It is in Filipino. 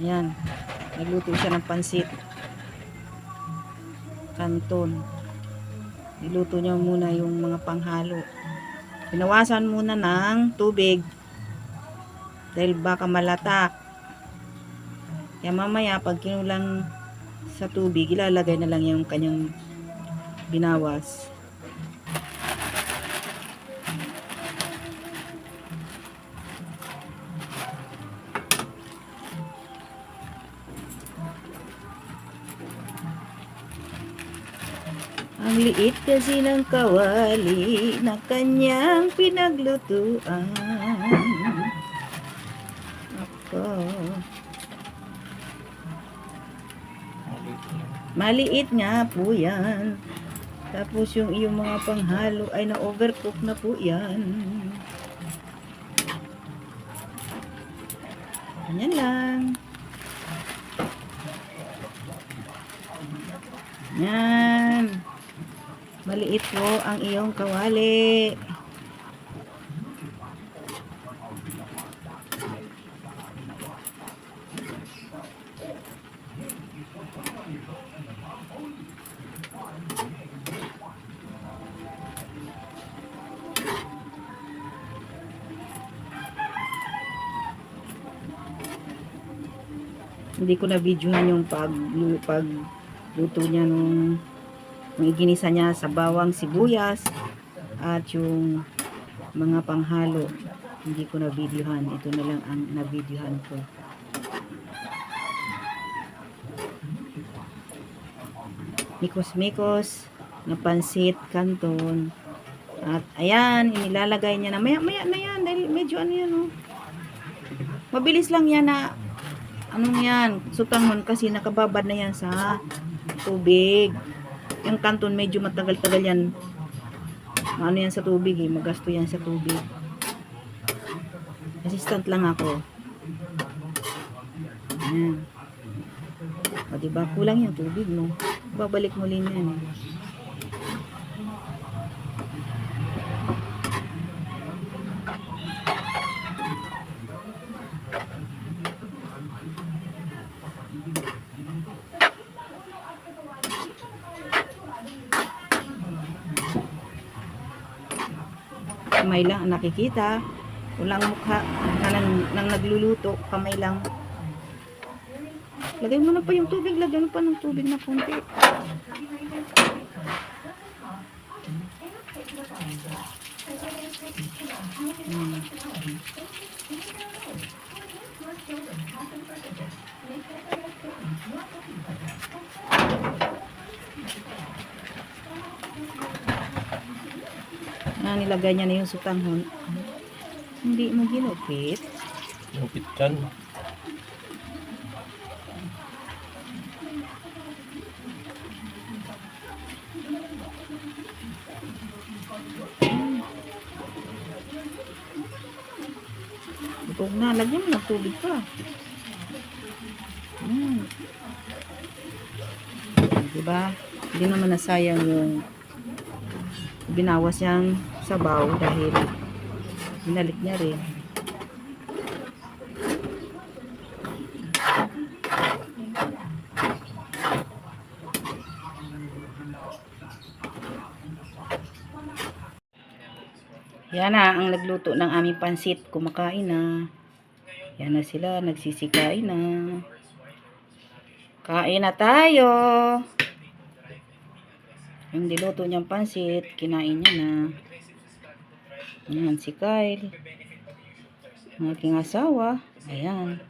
Yan. Nagluto siya ng pansit canton. Niluto niya muna yung mga panghalo. Pinawasan muna ng tubig dahil baka malatak. Kaya mamaya pag kinulang sa tubig, ilalagay na lang yung kanyang binawas. Ang liit kasi ng kawali na kanyang pinaglutuan. Ako. Maliit nga po yan. Tapos yung iyong mga panghalo ay na-overcook na po yan. Ganyan lang. Yan. Maliit po ang iyong kawali. Hindi ko na videohan yung pagluto niya nung iginisa niya sa bawang sibuyas at yung mga panghalo. Hindi ko na videohan. Ito na lang ang na videohan ko. Mikos-mikos na pansit canton. At ayan, inilalagay niya na maya na yan dahil medyo ano yan, oh. Mabilis lang yan na anong yan, sutanghon kasi nakababad na yan sa tubig. Yung canton medyo matagal-tagal yan. Ano yan sa tubig eh, magasto yan sa tubig. Assistant lang ako. Ayan. O diba, kulang yung tubig no. Babalik mo din yan eh. Kamay lang ang nakikita. Walang mukha nang nagluluto. Kamay lang. Lagay mo na pa yung tubig. Lagyan mo pa ng tubig na konti. Nilagay niya na yung sutanghon. Hindi mo ginupit. Ginupit kan. Butog na. Lagyan mo ng tubig pa. Diba? Hindi naman nasayang yung binawas niyang sabaw dahil binalik niya rin. Yan na ang nagluto ng aming pansit. Kumakain na. Yan na sila. Nagsisikain na. Kain na tayo. Yung diluto niyang pansit, kinain niya na. Ayan si Kyle. Ang aking asawa. Ayan.